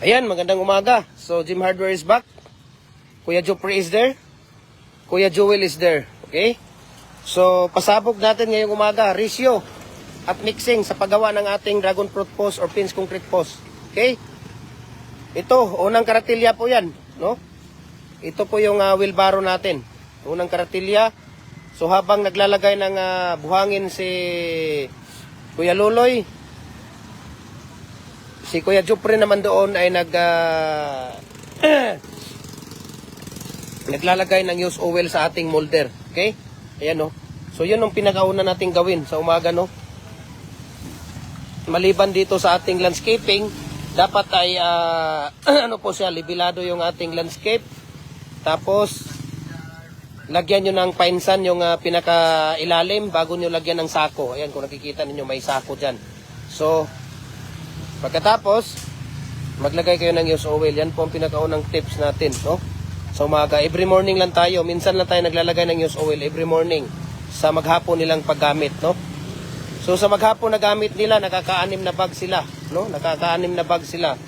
Ayan, magandang umaga. So, Jim Hardware is back. Kuya Jopre is there. Kuya Joel is there. Okay? So, pasabog natin ngayong umaga, ratio at mixing sa paggawa ng ating dragon fruit post or pins concrete post. Okay? Ito, unang karatilya po yan. No? Ito po yung wheelbarrow natin. Unang karatilya. So, habang naglalagay ng buhangin si Kuya Luloy, si Kuya Jopre naman doon ay naglalagay ng used oil sa ating molder. Okay? Ayan, no? So, yun ang pinakauna nating gawin sa umaga, no? Maliban dito sa ating landscaping, dapat ay, ano po siya, libilado yung ating landscape. Tapos, lagyan nyo ng painsan yung pinakailalim bago nyo lagyan ng sako. Ayan, kung nakikita ninyo, may sako dyan. So, pagkatapos, maglagay kayo ng used oil. Yan po ang pinakaunang tips natin, no? Sa umaga, every morning lang tayo. Minsan lang tayo naglalagay ng used oil every morning sa maghapon nilang paggamit, no? So sa maghapon na gamit nila, nakaka-6 na bag sila, no? Nakaka-6 na bag sila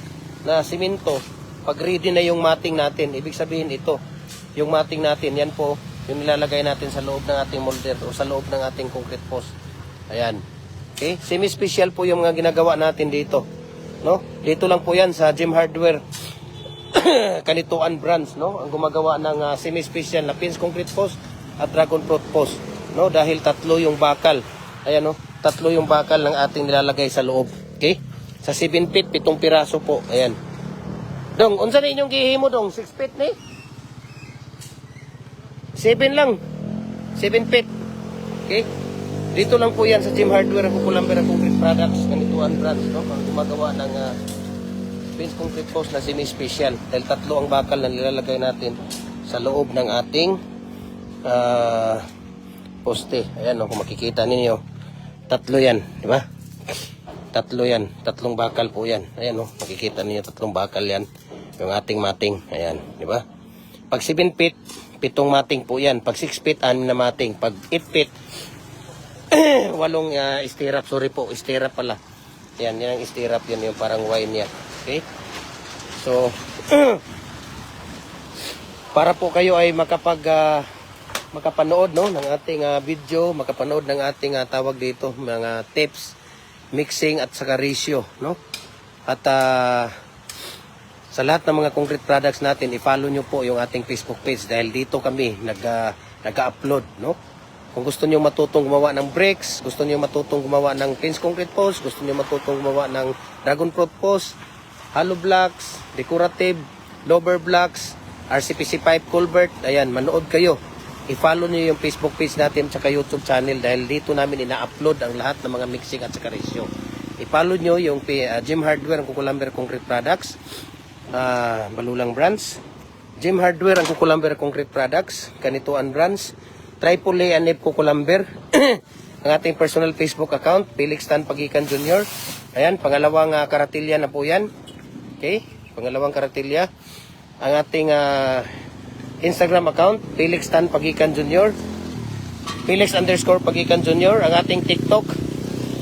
na simento. Pag ready na yung mating natin, ibig sabihin ito, yung mating natin, yan po, yung nilalagay natin sa loob ng ating molder o sa loob ng ating concrete post. Ayan. Okay? Semi-special po yung mga ginagawa natin dito, no? Dito lang po yan sa Jim Hardware Kanituan branch, no? Ang gumagawa ng semi-special na pins concrete post at dragon fruit post, no? Dahil tatlo yung bakal. Ayan, no? Tatlo yung bakal ng ating nilalagay sa loob. Okay? Sa 7 feet, 7 piraso po. Ayan. Dong, unsa na inyong gihimo dong? 6 feet ni? 7 lang. 7 feet. Okay? Dito lang po yan sa Jim Hardware Kukulambera Concrete Products Kanituan branch, no? Ang gumagawa ng pins concrete post na semi-special. Dahil tatlo ang bakal na nilalagay natin sa loob ng ating poste. Ayan, no? Kung makikita ninyo, tatlo yan, di ba? Tatlo yan, tatlong bakal po yan. Ayan, no? Makikita ninyo, tatlong bakal yan. Yung ating mating, ayan, di ba? Pag 7 feet, 7 mating po yan. Pag 6 feet, 6 na mating. Pag 8 feet, 8 stirrup. Sorry po, stirrup pala. Yan, yan ang stirrup, yan yung parang wine yan. Okay? So, para po kayo ay makapanood, no, ng ating video, makapanood ng ating tawag dito, mga tips, mixing at saka ratio, no? At sa lahat ng mga concrete products natin, i-follow nyo po yung ating Facebook page dahil dito kami nag-upload, no? Kung gusto niyo matutong gumawa ng bricks, gusto niyo matutong gumawa ng pins concrete post, gusto niyo matutong gumawa ng dragon fruit post, hollow blocks, decorative, lower blocks, RCPC pipe culvert, ayan, manood kayo. I-follow niyo yung Facebook page natin at YouTube channel dahil dito namin ina-upload ang lahat ng mga mixing at saka ratio. I-follow niyo yung Jim Hardware ang Kukulambera Concrete Products, Balulang branch, Jim Hardware ang Kukulambera Concrete Products, Kanituan branch, Triple A and F Kukulambera, ang ating personal Facebook account, Felix Tan Pagikan Jr. Ayan, pangalawang karatilya na po yan. Okay, pangalawang karatilya. Ang ating Instagram account, Felix Tan Pagikan Jr. Felix_Pagikan Jr. Ang ating TikTok,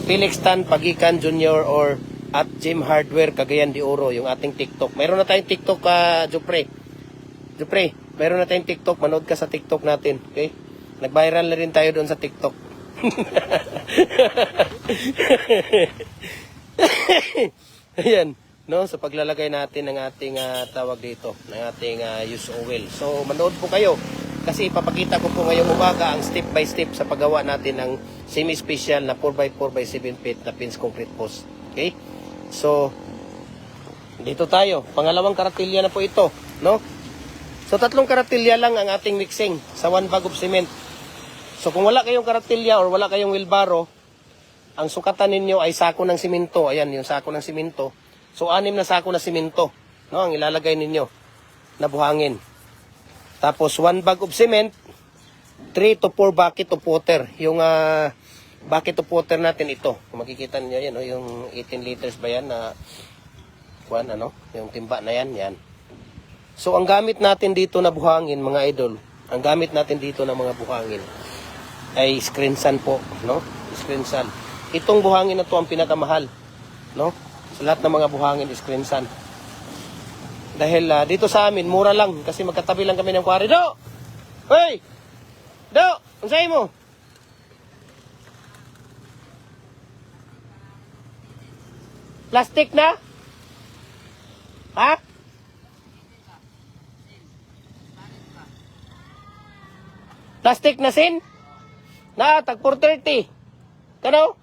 Felix Tan Pagikan Jr. or at Jim Hardware Cagayan de Oro, yung ating TikTok. Mayroon na tayong TikTok, Jopre, mayroon na tayong TikTok. Manood ka sa TikTok natin. Okay? Nag-viral na rin tayo doon sa TikTok. Ayan, no, sa paglalagay natin ng ating tawag dito, ng ating used oil. So manood po kayo kasi ipapakita ko po ngayong umaga ang step by step sa paggawa natin ng semi-special na 4x4 by 7 feet na pins concrete post. Okay? So dito tayo, pangalawang karatilya na po ito, no? So 3 karatilya lang ang ating mixing sa 1 bag of cement. So kung wala kayong karatilya or wala kayong wheelbarrow, ang sukatan ninyo ay sako ng simento. Ayan, yung sako ng simento. So 6 na sako na simento, no, ang ilalagay ninyo na buhangin. Tapos 1 bag of cement, 3 to 4 bucket of water. Yung bucket of water natin ito. Kung makikita niyo yan, no, yung 18 liters ba yan na yung timba na yan, yan. So ang gamit natin dito na buhangin, mga idol, ang gamit natin dito na mga buhangin ay screen sand po, no? Screen sand. Itong buhangin na to ang pinakamahal, no? Sa lahat ng mga buhangin, screen sand. Dahil dito sa amin, mura lang kasi magkatabi lang kami ng quarry. Do! Hoy! Do! Unsay mo? Plastic na? Ha? Plastic na sin? Na, tag 430. Kano?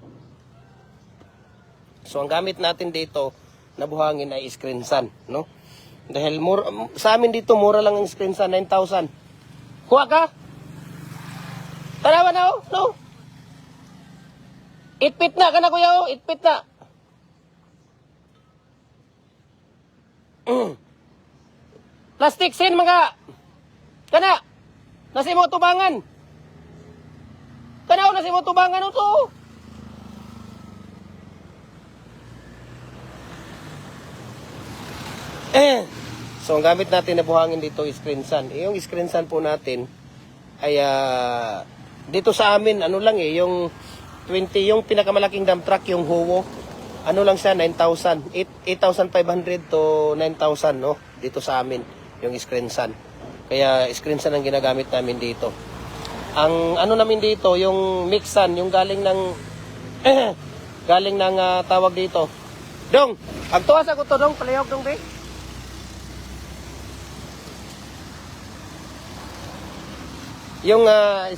So, ang gamit natin dito na buhangin ay screen sun, no? Dahil sa amin dito, mura lang ang screen sun, 9,000. Kuha ka? Tanawa na, oh, no? Itpit na, kana kuya, oh, itpit na. Plastic sin, mga. Kana. Nasi mo tubangan. Kana, nasi mo tubangan, oh, to. So, ang gamit natin na buhangin dito is screen sun. Yung screen sun po natin ay dito sa amin, ano lang yung 20, yung pinakamalaking dump truck, yung Howo, ano lang siya, 9,000. 8,500 to 9,000, no? Dito sa amin, yung screen sun. Kaya screen sun ang ginagamit namin dito. Ang ano namin dito, yung mix sun, yung galing ng galing ng tawag dito. Dong, agtuwas ako to, dong, palihog dong, be. Yung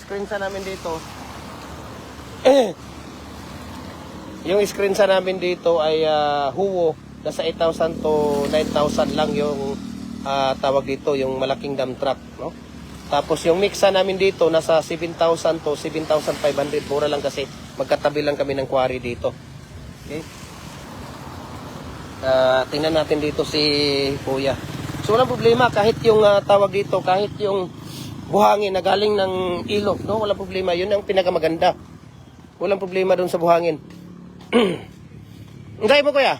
screen sa namin dito, yung screen sa namin dito ay Howo, nasa 8,000 to 9,000 lang yung tawag dito, yung malaking dump truck, no? Tapos yung mixa namin dito, nasa 7,000 to 7,500, mura lang kasi magkatabi lang kami ng quarry dito. Okay? Tingnan natin dito si Kuya. So walang problema, kahit yung tawag dito, kahit yung buhangin na galing ng ilog, no? Walang problema. Yun ang pinakamaganda. Walang problema doon sa buhangin. Ang mo, kuya?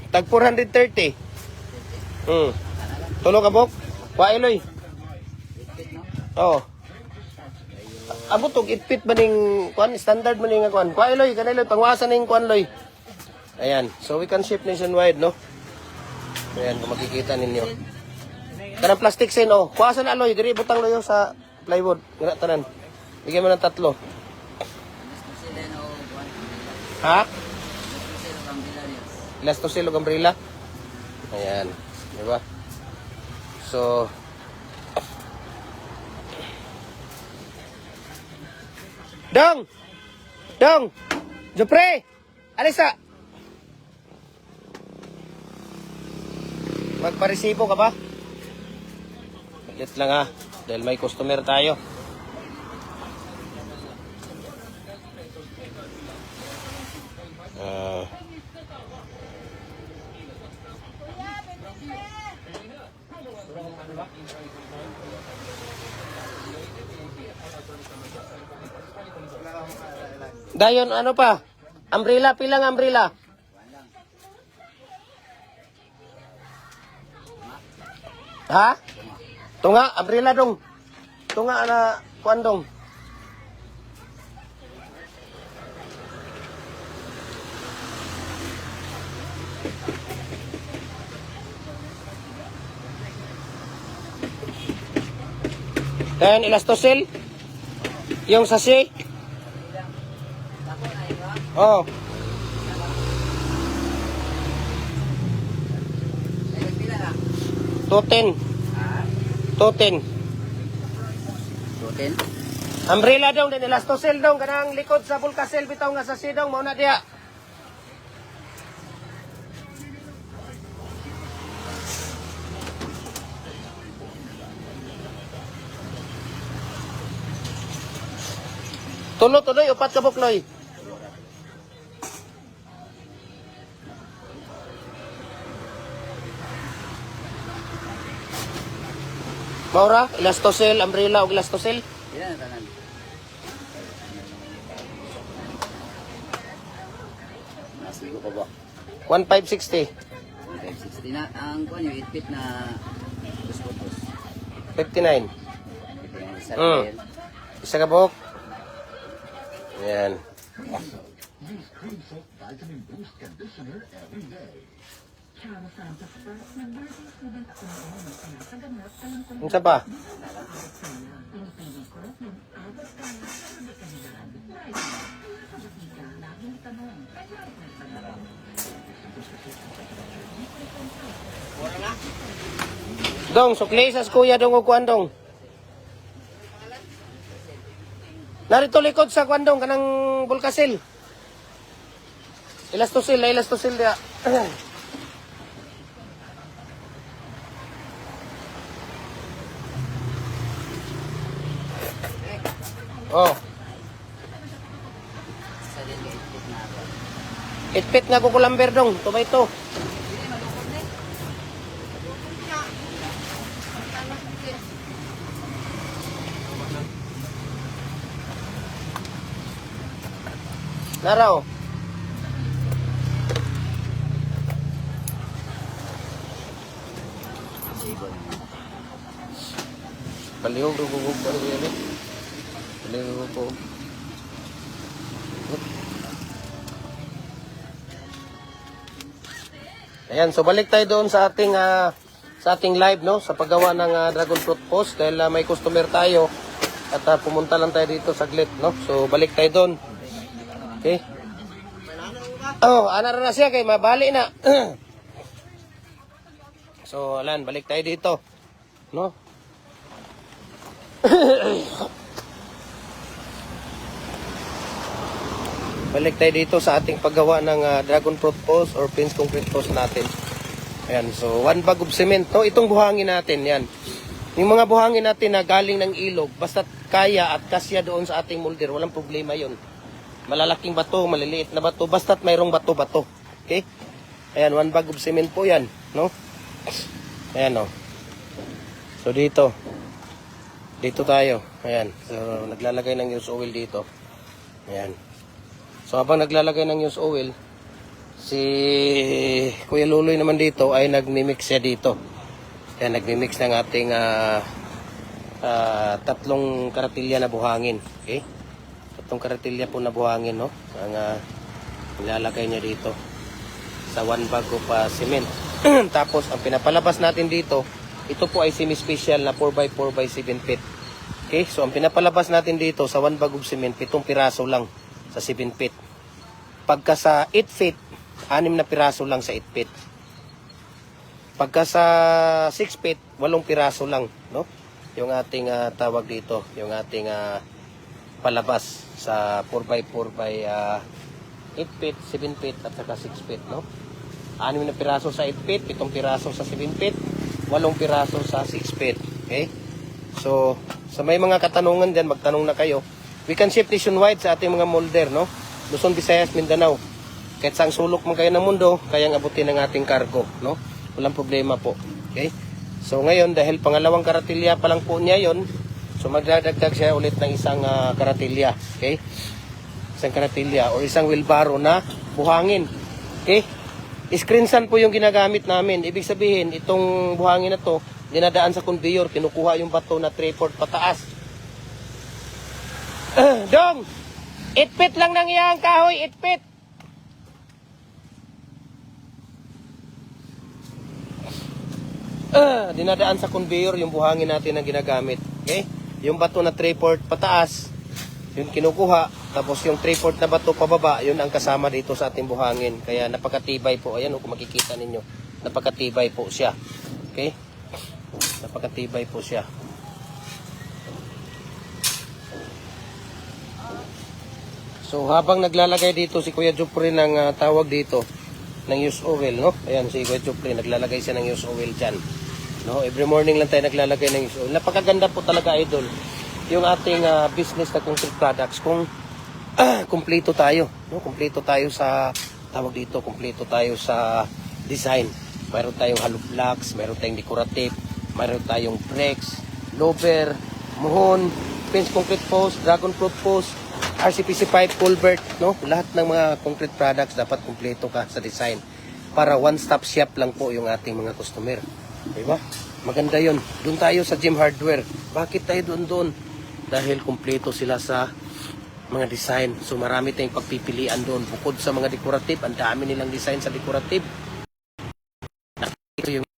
Tag 430. Tulog ka, Bok? Wailoy. Oo. Abo tog itpit ba ning kuan, standard man ning kuan. Wailoy, kanay pangwasan ning kuan loy. Ayan. So we can ship nationwide, no? Ayan, kung makikita ninyo. Kanang plastic sin, oh. Kuha sa na aloy, diri butang loyo sa plywood. Ngara tanan. Bigyan mo ng 3. Ha? Last to silo umbrella. Ayan, di ba? So Dong! Dong! Jopre! Alisa! Magparesibo ka ba? Let lang dahil may customer tayo. Dayon, ano pa? Umbrella, pilang umbrella? Ha? Tunga, umbrella dong. Tunga na kuan dong. Then elastosel. Yung sachet. Oh. Toten. Toten. Toten. Umbrella dong, din elastosel dong, kanang likod sa bulkasel bitaw nga sa sidong mao na diha. Tulo-tuloy, upat ka bukloy. Maura, elastosel, umbrella o elastosel? Ilan na tanan? Nasigo pa ba? 1,560. 1,560 na. Ang kuha nyo, itpit na puspos. 59. Isa ka buhok. Ayan. Unsa pa? Dong, sukli sa kuya dong o kuandong. Narito likod sa kuandong kanang bulkasil. Ilastosil dia. Oh. Itpit nga ko kulamber dong, tomato. Naraw. Palihog rugugug pa rin yan. Palihog po. Ayan, so balik tayo doon sa ating live, no, sa paggawa ng dragon fruit post dahil may customer tayo at pumunta lang tayo dito saglit, no. So balik tayo doon. Okay. Oh, ana na siya kay mabali na. So, alan, balik tayo dito, no. Balik tayo dito sa ating paggawa ng dragon fruit post or fence concrete post natin. Ayan, so 1 bag of cement. No, itong buhangin natin, yan. Yung mga buhangin natin na galing ng ilog, basta kaya at kasya doon sa ating molder, walang problema yon. Malalaking bato, maliliit na bato, basta't mayroong bato-bato. Okay? Ayan, 1 bag of cement po yan, no? Ayan, no. So, dito tayo. Ayan, so naglalagay ng used oil dito. Ayan. So, habang naglalagay ng used oil, si Kuya Luloy naman dito ay nagmimix siya dito. Ayan, nagmimix ng ating 3 karatilya na buhangin. Okay? 3 karatilya po na buhangin, no? Ang nilalagay niya dito sa 1 bag of cement. Tapos, ang pinapalabas natin dito, ito po ay semi-special na 4x4x7 feet. Okay? So, ang pinapalabas natin dito sa 1 bag of cement, 7 piraso lang sa 7 feet. Pagka sa 8 feet, 6 na piraso lang sa 8 feet. Pagka sa 6 feet, 8 piraso lang, no? Yung ating tawag dito, yung ating palabas sa 4x4 by 8 feet, 7 feet at saka 6 feet, no? 6 na piraso sa 8 feet, 7 piraso sa 7 feet, 8 piraso sa 6 feet. Okay? So, sa may mga katanungan dyan, magtanong na kayo. We can ship nationwide sa ating mga molder, no? Luzon, Visayas, Mindanao. Kahit saang sulok man kayo ng mundo, kayang abutin ng ating cargo, no? Walang problema po. Okay? So, ngayon, dahil pangalawang karatilya pa lang po niya yon, so magdadagdag siya ulit ng isang karatilya. Okay? Isang karatilya o isang wheelbarrow na buhangin. Okay? Screensan po yung ginagamit namin. Ibig sabihin, itong buhangin na to, dinadaan sa conveyor, kinukuha yung bato na 3/4 pataas. Dong! 8 feet lang nang iyang kahoy, 8 feet. Dinadaan sa conveyor yung buhangin natin na ginagamit. Okay? Yung bato na 3/4 pataas, yun kinukuha. Tapos yung 3/4 na bato pababa, yun ang kasama dito sa ating buhangin. Kaya napakatibay po. Ayan, kung makikita ninyo, napakatibay po siya. Okay? Napakatibay po siya. So habang naglalagay dito si Kuya Jupri ng tawag dito ng used oil, no? Ayan si Kuya Jupri, naglalagay siya ng used oil dyan. No? Every morning lang tayo naglalagay ng used oil. Napakaganda po talaga, idol. Yung ating business na concrete products, kung kumpleto tayo, no? Kumpleto tayo sa tawag dito, kumpleto tayo sa design. Mayroon tayong hollow blocks, mayroon tayong decorative, mayroon tayong bricks, lover, muhon, fence concrete post, dragon fruit post, RCPC pipe, culvert, no? Lahat ng mga concrete products dapat kumpleto ka sa design para one-stop shop lang po yung ating mga customer. Diba? Maganda yun. Doon tayo sa Gem Hardware. Bakit tayo doon? Dahil kumpleto sila sa mga design. So marami tayong pagpipilian doon. Bukod sa mga decorative, ang dami nilang design sa decorative.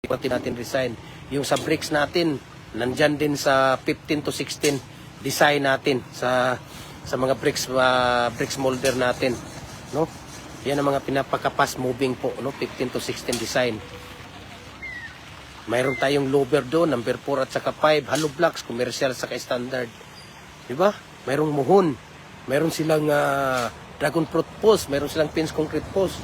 pati natin design. Yung sa bricks natin, nandyan din sa 15 to 16 design natin sa mga bricks molder natin, no? Yan ang mga pinapaka-fast moving po, no? 15 to 16 design. Mayroon tayong lower doon, number 4 at saka 5, hollow blocks, commercial at saka standard. Diba? Mayroong muhon. Mayroon silang dragon fruit post, mayroon silang pins concrete post.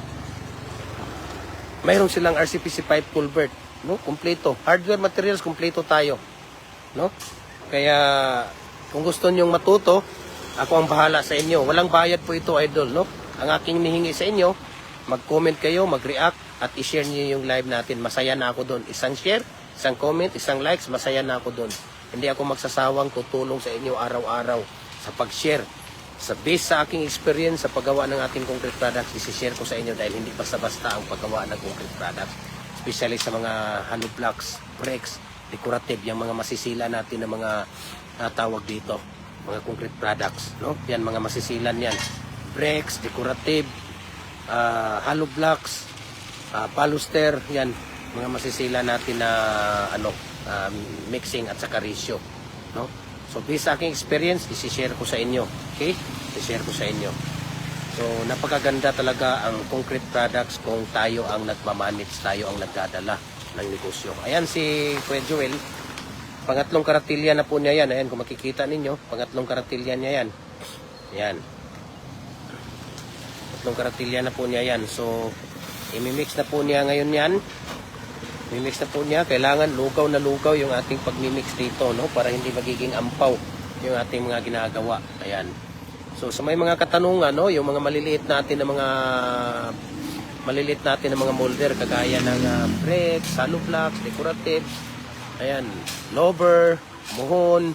Mayroon silang RCPC pipe culvert, no? Kompleto. Hardware materials kompleto tayo, no? Kaya kung gusto niyo matuto, ako ang bahala sa inyo. Walang bayad po ito, idol, no? Ang aking nihingi sa inyo, mag-comment kayo, mag-react at i-share niyo yung live natin. Masaya na ako doon. Isang share, isang comment, isang likes, masaya na ako doon. Hindi ako magsasawang tutulong sa inyo araw-araw sa pag-share. Sa base sa aking experience sa paggawa ng ating concrete products, isi-share ko sa inyo dahil hindi basta-basta ang paggawa ng concrete products. Especially sa mga hollow blocks, bricks, decorative, yung mga masisila natin ng mga tawag dito, mga concrete products, no? Yan, mga masisilan yan. Bricks, decorative, hollow blocks, baluster, yan, mga masisila natin na mixing at saka ratio, no? So, based sa aking experience, isi-share ko sa inyo. Okay? I-share ko sa inyo. So, napakaganda talaga ang concrete products kung tayo ang nagmamanage, tayo ang nagdadala ng negosyo. Ayan si Kuya Joel. Pangatlong karatilya na po niya yan. Ayan, kung makikita ninyo, pangatlong karatilya niya yan. Ayan. Pangatlong karatilya na po niya yan. So, imimix na po niya ngayon yan. Mimix na po niya, kailangan lugaw na lugaw yung ating pagmimix dito, no? Para hindi magiging ampaw yung ating mga ginagawa. Ayan. So sa may mga katanungan, no, yung mga maliliit natin na mga molder kagaya ng bricks, hollow blocks, decorative, ayan, lower, muhon,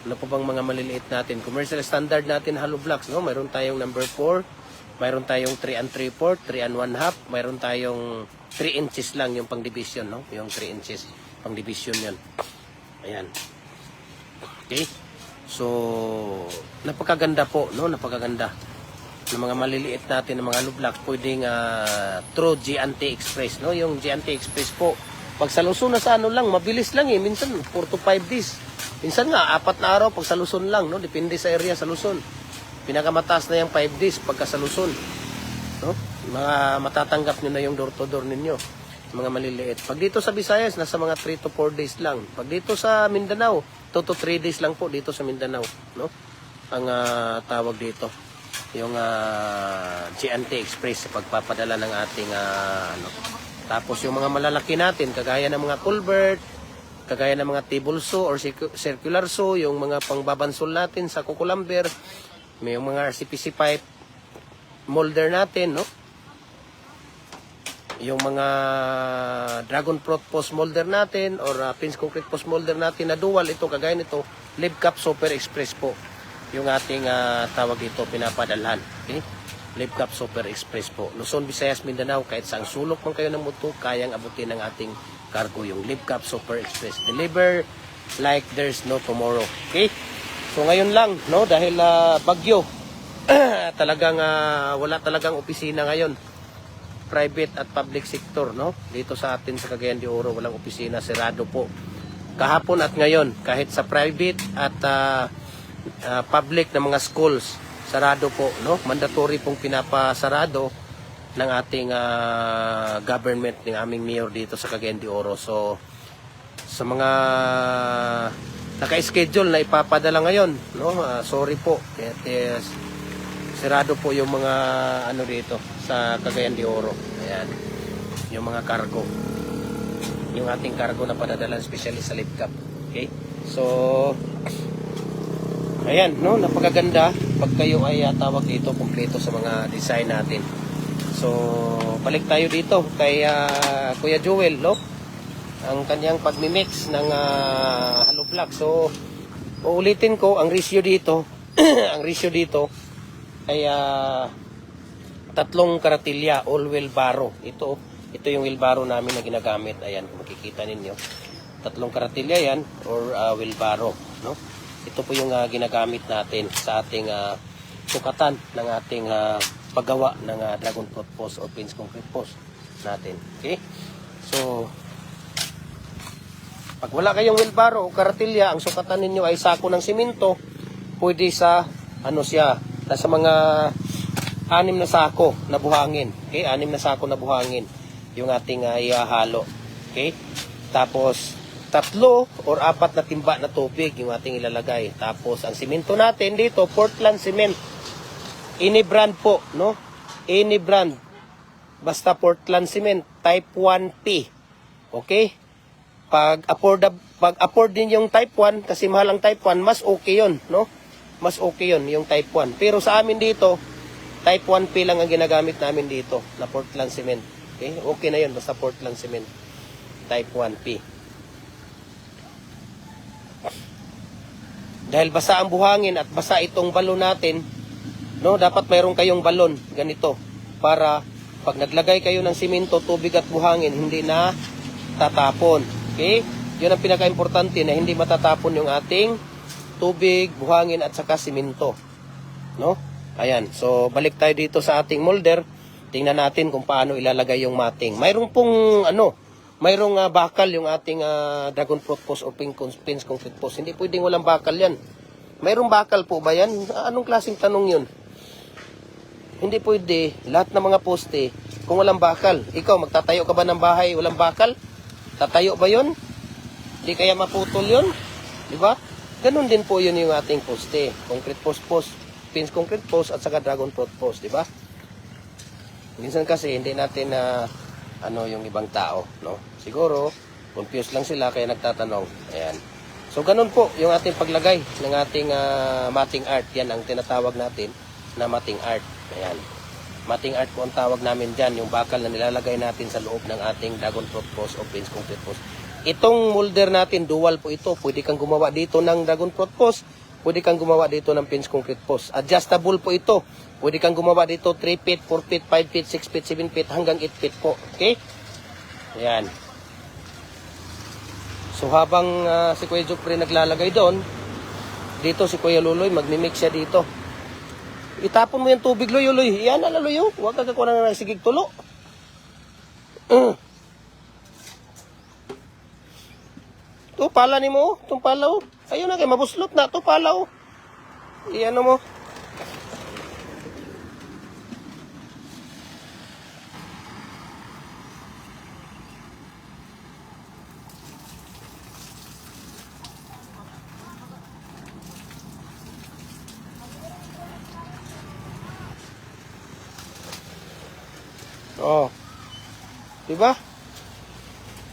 ano pa bang mga maliliit natin, commercial standard natin hollow blocks, no? Mayroon tayong number 4, mayroon tayong 3 and 3/4, 3 and 1/2, mayroon tayong 3 inches lang yung pang division, no? Yung 3 inches pang division yan. Ayan. Okay? So, napakaganda po, no? Napakaganda. Ng mga maliliit natin ng mga hollow block, pwedeng through G&T Express, no? Yung G&T Express po, pag sa Luzon na sa ano lang, mabilis lang eh. Minsan 4 to 5 days. Minsan nga 4 na araw pag sa Luzon lang, no? Depende sa area sa Luzon. Pinakamataas na yung 5 days pagka sa Luzon, no? Mga matatanggap nyo na yung door to door ninyo, mga maliliit. Pag dito sa Visayas, nasa mga 3 to 4 days lang. Pag dito sa Mindanao, 2 to 3 days lang po dito sa Mindanao, no? Ang tawag dito, yung G&T Express sa pagpapadala ng ating Tapos yung mga malalaki natin, kagaya ng mga culvert, kagaya ng mga table saw or circular saw, yung mga pangbabansol natin sa kukulamber, may yung mga RCPC pipe molder natin, no? Yung mga dragon fruit post molder natin or pins concrete post molder natin na dual, ito kagaya nito, Live Cup Super Express po yung ating tawag dito, pinapadalhan. Okay? Live Cup Super Express po, Luzon, Visayas, Mindanao, kahit saang sulok man kayo ng muto, kayang abutin ng ating cargo, yung Live Cup Super Express. Deliver like there's no tomorrow. Okay? So ngayon lang, no, dahil bagyo, talagang wala talagang opisina ngayon, private at public sector, no? Dito sa atin sa Cagayan de Oro, walang opisina, sirado po. Kahapon at ngayon, kahit sa private at public na mga schools, sarado po, no? Mandatory pong pinapasarado ng ating government, ng aming mayor dito sa Cagayan de Oro. So, sa mga naka-schedule na ipapadala ngayon, no? Sorry po. Sirado po yung mga ano dito sa Cagayan de Oro. Ayan. Yung mga cargo. Yung ating cargo na padadalan, especially sa Live Cup. Okay? So, ayan, no? Napakaganda. Pag kayo ay tawag dito, kompleto sa mga design natin. So, balik tayo dito kay Kuya Joel, no? Ang kanyang pagmimix ng hollow block. So, uulitin ko, ang ratio dito, ang ratio dito ay 3 karatilya, all wheel barrow. Ito yung wheelbarrow namin na ginagamit. Ayan, kung makikita ninyo. 3 karatilya yan, or wheelbarrow, no? Ito po yung ginagamit natin sa ating sukatan ng ating paggawa ng dragon fruit post o pins concrete post natin. Okay? So, Pag wala kayong wheelbarrow o karatilya, ang sukatan ninyo ay sako ng simento, pwede sa, ano siya, nasa mga 6 na sako na buhangin. Okay, 6 na sako na buhangin yung ating ihahalo. Okay, tapos 3 or 4 na timba na tubig yung ating ilalagay. Tapos ang simento natin dito, Portland cement. Any brand po, no? Any brand. Basta Portland cement, type 1P. Okay? Pag afford din yung type 1, kasi mahal ang type 1, mas okay yun, no? Mas okay yun, yung type 1. Pero sa amin dito, type 1P lang ang ginagamit namin dito, na Portland cement. Okay? Okay na yun, basta Portland cement. Type 1P. Dahil basa ang buhangin at basa itong balon natin, no, dapat mayroon kayong balon, ganito, para pag naglagay kayo ng simento, tubig at buhangin, hindi na tatapon. Okay? Yun ang pinaka-importante, na hindi matatapon yung ating tubig, buhangin at saka simento. No? Ayan. So, balik tayo dito sa ating molder. Tingnan natin kung paano ilalagay yung mating. Mayroong pong, mayroong bakal yung ating dragon fruit post o pins concrete post. Hindi pwedeng walang bakal yan. Mayroong bakal po ba yan? Anong klaseng tanong yun? Hindi pwede lahat ng mga poste kung walang bakal. Ikaw, magtatayo ka ba ng bahay walang bakal? Tatayo ba yun? Hindi kaya maputol yun? Diba? Ganun din po yun yung ating poste. Concrete post, pins concrete post at saka dragon fruit post. Diba? Minsan kasi hindi natin yung ibang tao, no? Siguro, confused lang sila kaya nagtatanong. Ayan. So, ganun po yung ating paglagay ng ating matting art. Yan ang tinatawag natin na matting art. Ayan. Matting art po ang tawag namin dyan, yung bakal na nilalagay natin sa loob ng ating dragon fruit post o pins concrete post. Itong molder natin, dual po ito. Pwede kang gumawa dito ng dragon fruit post, pwede kang gumawa dito ng pins concrete post. Adjustable po ito. Pwede kang gumawa dito 3 feet, 4 feet, 5 feet, 6 feet, 7 feet, hanggang 8 feet po. Okay? Ayan. So habang si Kuya Jupre naglalagay doon, dito si Kuya Luloy, magmimix siya dito. Itapon mo yung tubig, Loy, Loy. Yan, Loy. Huwag ka kakuha na ng sigig tulo. Ito, pala ni mo. Itong pala, oh. Ayun na, kay mabuslot na. Ito, pala, oh. Iyan mo. Oh. Diba?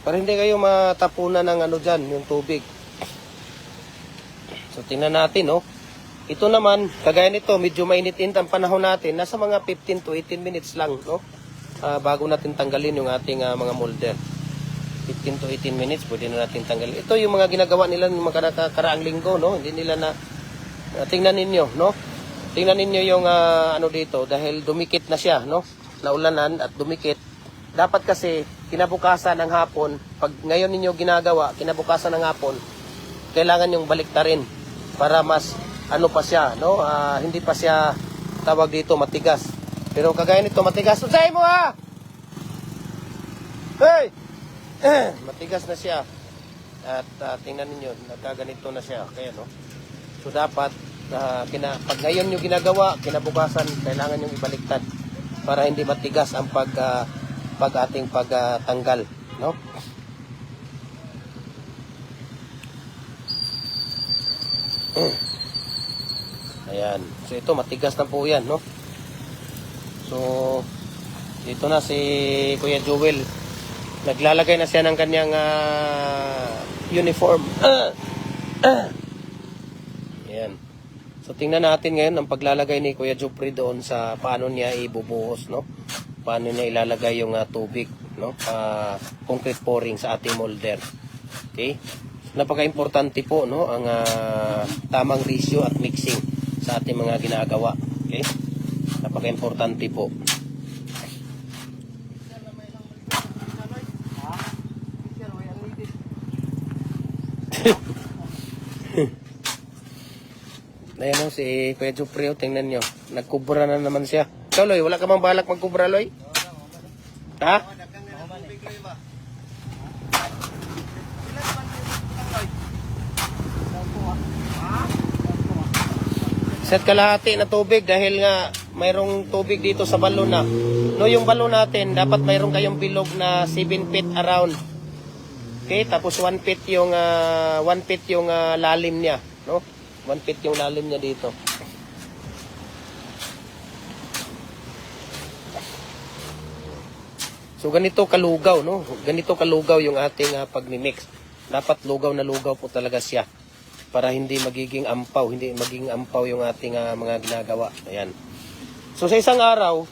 Para hindi kayo matapunan ng dyan, yung tubig. So, tingnan natin, oh. Ito naman, kagaya nito, medyo mainit-init ang panahon natin. Nasa mga 15 to 18 minutes lang, no? Bago natin tanggalin yung ating mga molder. 15 to 18 minutes, pwede na natin tanggalin. Ito yung mga ginagawa nila ng mga nakakaraang linggo, no? Hindi nila na, tingnan ninyo, no? Tingnan ninyo yung dito, dahil dumikit na siya, no? Naulanan at dumikit. Dapat kasi kinabukasan ng hapon, pag ngayon ninyo ginagawa, kinabukasan ng hapon, kailangan yung baliktarin para mas pa siya, no? Hindi pa siya tawag dito matigas. Pero kagaya nito matigas. Usay mo ha. Hey! Matigas na siya. At tingnan niyo, nagkaganito na siya. Kaya no. So dapat pag ngayon yung ginagawa, kinabukasan kailangan yung ibaliktad para hindi matigas ang ating pagtanggal, no? Ayan. So ito matigas na po 'yan, no? So dito na si Kuya Joel. Naglalagay na siya ng kanyang uniform. Ayan. So tingnan natin ngayon ang paglalagay ni Kuya Jupri doon sa paano niya ibubuhos, no? Paano niya ilalagay yung tubig, no? Concrete pouring sa ating molder. Okay? Napaka-importante po, no, ang tamang ratio at mixing sa ating mga ginagawa. Okay? Napaka-importante po. Ayan o, si Kuya Jupri, tingnan nyo. Nagkubra na naman siya. Ikaw, Loy, wala ka bang balak magkubra, Loy? Ha? Isa't kalahati na tubig dahil nga mayroong tubig dito sa balon na. No, yung balon natin, dapat mayroong kayong bilog na 7 feet around. Okay, tapos 1 feet yung, 1 feet yung lalim niya. No? 1 feet yung lalim niya dito. So ganito kalugaw, no? Ganito kalugaw yung ating pagmi-mix. Dapat lugaw na lugaw po talaga siya para hindi magiging ampaw, hindi magiging ampaw yung ating mga ginagawa. Ayan. So sa isang araw,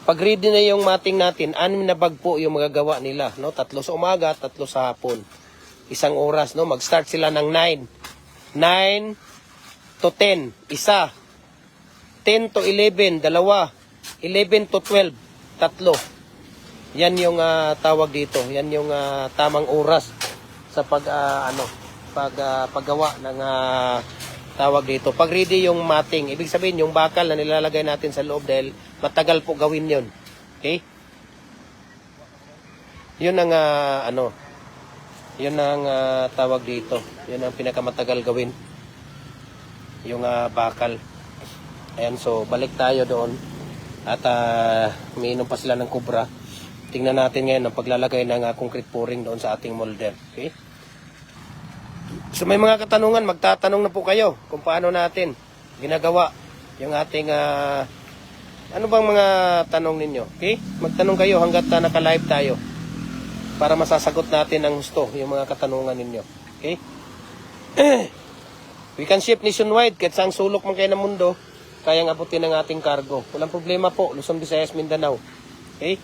pag ready na yung mating natin, 6 na bag po yung magagawa nila, no? 3 sa umaga, 3 sa hapon. Isang oras, no? Mag-start sila ng 9. 9 to 10, isa. 10 to 11, dalawa. 11 to 12, tatlo. Yan yung tawag dito. Yan yung tamang oras sa paggawa ng tawag dito. Pag ready yung mating, ibig sabihin yung bakal na nilalagay natin sa loob dahil matagal po gawin yun. Okay? Yun ang yun ang tawag dito. Yun ang pinakamatagal gawin. Yung bakal. Ayan, so balik tayo doon. At umiinom pa sila ng kubra. Tingnan natin ngayon ang paglalagay ng concrete pouring doon sa ating molder. Okay? So may mga katanungan, magtatanong na po kayo kung paano natin ginagawa yung ating ano bang mga tanong ninyo. Okay? Magtanong kayo hanggat naka-live tayo para masasagot natin ang gusto yung mga katanungan ninyo. Okay? We can ship nationwide kahit saang sulok man kayo ng mundo, kayang abutin ang ating cargo. Walang problema po, Luzon, Visayas, Mindanao. Okay?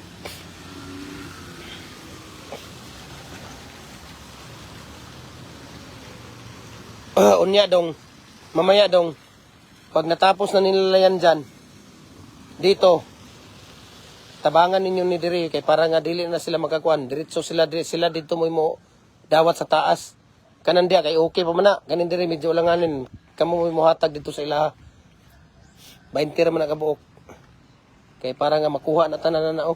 Unya dong, mamaya dong, pag natapos na nila yan dyan, dito, tabangan ninyo ni diri, kay para nga dili na sila magkakuan, diretso sila dito mo dawat sa taas, kanan diya, kay okay pa man na, kanin diri, medyo ulanganin, kamo mo hatag dito sa ilaha, 20 raman na kabuok, kay para nga makuha na tanan na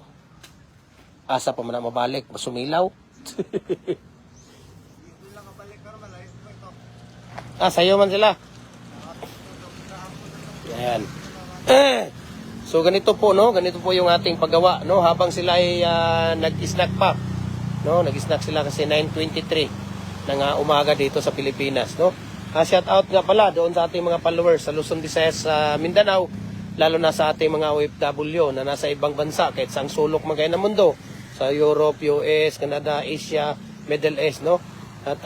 asa pa man na mabalik, masumilaw. Sayo man sila. Ayan. So ganito po, no? Ganito po yung ating paggawa, no? Habang sila ay nag-snack pa. No? Nag-snack sila kasi 9:23 ng umaga dito sa Pilipinas, no? Shout out nga pala doon sa ating mga followers sa Luzon, Visayas, sa Mindanao, lalo na sa ating mga OFW na nasa ibang bansa kahit saang sulok man kayo ng mundo, sa Europe, US, Canada, Asia, Middle East, no? At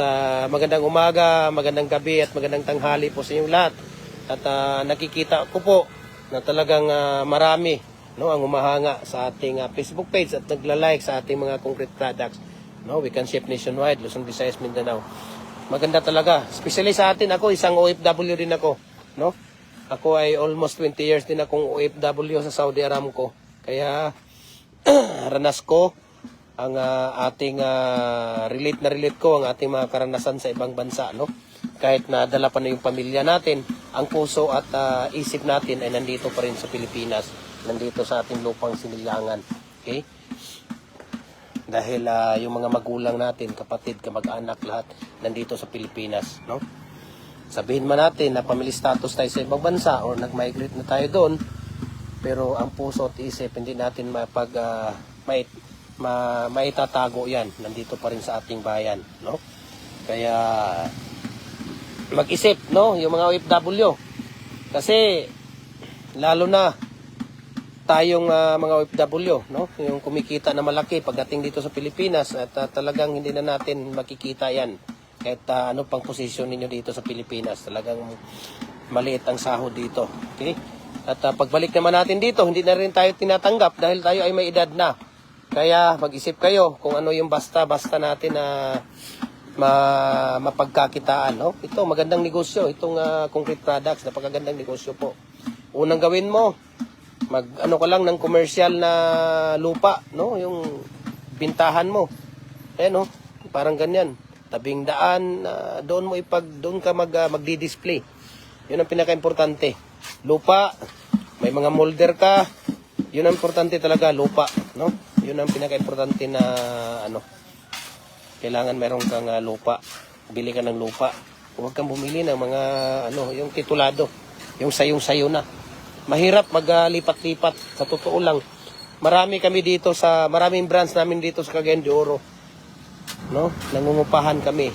magandang umaga, magandang gabi at magandang tanghali po sa inyong lahat. At nakikita ko po na talagang marami, no, ang umahanga sa ating Facebook page at nagla-like sa ating mga concrete products. No, we can ship nationwide, Luzon, Visayas, Mindanao. Maganda talaga. Especially sa atin, ako isang OFW din ako, no? Ako ay almost 20 years din akong OFW sa Saudi Aramco. Kaya ranas ko ang ating relate ko ang ating mga karanasan sa ibang bansa, no? Kahit na dala pa na yung pamilya natin, ang puso at isip natin ay nandito pa rin sa Pilipinas, nandito sa ating lupang sinilangan. Okay? Dahil yung mga magulang natin, kapatid, kamag-anak, lahat nandito sa Pilipinas, no? Sabihin man natin na family status tayo sa ibang bansa o nag-migrate na tayo doon, pero ang puso at isip hindi natin maitatago yan, nandito pa rin sa ating bayan, no? Kaya mag-isip, no, yung mga OFW, kasi lalo na tayong mga OFW, no, yung kumikita na malaki pagdating dito sa Pilipinas at talagang hindi na natin makikita yan kahit ano pang posisyon ninyo dito sa Pilipinas, talagang maliit ang sahod dito. Okay? At pagbalik naman natin dito, hindi na rin tayo tinatanggap dahil tayo ay may edad na. Kaya mag-isip kayo kung ano yung basta natin na mapagkakitaan. No? Ito, magandang negosyo. Itong concrete products, napakagandang negosyo po. Unang gawin mo, mag-ano ka lang ng commercial na lupa. No? Yung bintahan mo. Ayan, no? Parang ganyan. Tabing daan, doon ka magdi-display. Yun ang pinaka-importante. Lupa, may mga molder ka. Yun ang importante talaga, lupa. No? Yun ang pinaka-importante na kailangan meron kang lupa. Bili ka ng lupa. Huwag kang bumili ng mga yung titulado. Yung sayong-sayo na. Mahirap maglipat-lipat, sa totoo lang. Maraming branch namin dito sa Cagayan de Oro. No? Nangungupahan kami.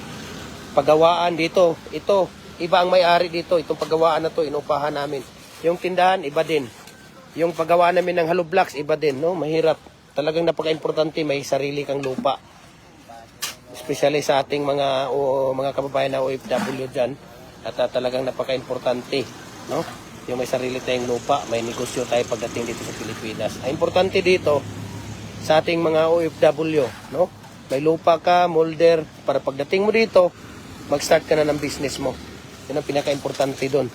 Pagawaan dito, ito, iba ang may-ari dito. Itong pagawaan na to, inupahan namin. Yung tindahan, iba din. Yung pagawaan namin ng hollow blocks, iba din. No? Mahirap. Talagang napaka-importante, may sarili kang lupa. Especially sa ating mga kababayan na OFW dyan. At talagang napaka-importante. No? Yung may sarili tayong lupa, may negosyo tayo pagdating dito sa Pilipinas. Ang importante dito, sa ating mga OFW, no? May lupa ka, molder, para pagdating mo dito, mag-start ka na ng business mo. Yun ang pinaka-importante doon.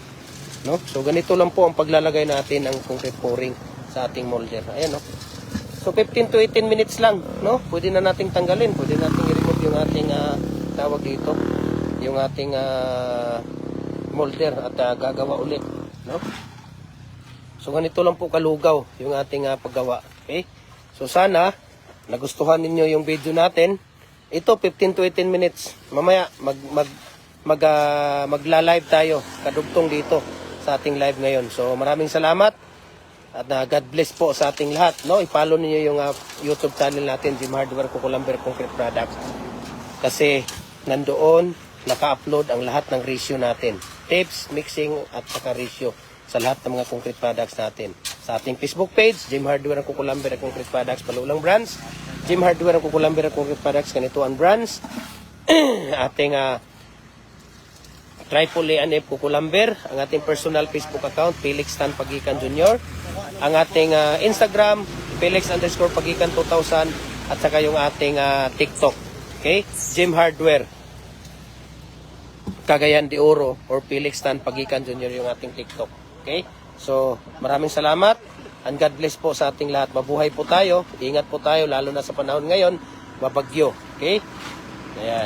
No? So, ganito lang po ang paglalagay natin ng concrete pouring sa ating molder. Ayan, no? So, 15 to 18 minutes lang, no? Pwede na nating tanggalin, pwede nating i-remove yung ating tawag dito, yung ating molder at gagawa ulit, no? So, ganito lang po kalugaw yung ating paggawa. Okay? So, sana nagustuhan ninyo yung video natin. Ito 15 to 18 minutes. Mamaya magla-live tayo kadugtong dito sa ating live ngayon. So maraming salamat at God bless po sa ating lahat, no? I-follow niyo yung YouTube channel natin, Jim Hardware Cucumber Concrete Products. Kasi nandoon naka-upload ang lahat ng ratio natin. Tips, mixing at saka ratio sa lahat ng mga concrete products natin. Sa ating Facebook page, Jim Hardware Cucumber Concrete Products, palulang brands. Jim Hardware Cucumber Concrete Products, ganito ang brands. Ating Triple A&F Cucumber, ang ating personal Facebook account, Felix Tan Pagikan Jr. Ang ating Instagram, Felix_Pagikan 2000 at saka yung ating TikTok. Okay? Jim Hardware Cagayan de Oro or Felix Tan Pagikan Jr. yung ating TikTok. Okay? So, maraming salamat and God bless po sa ating lahat. Mabuhay po tayo, ingat po tayo, lalo na sa panahon ngayon, mabagyo. Okay? Ayan.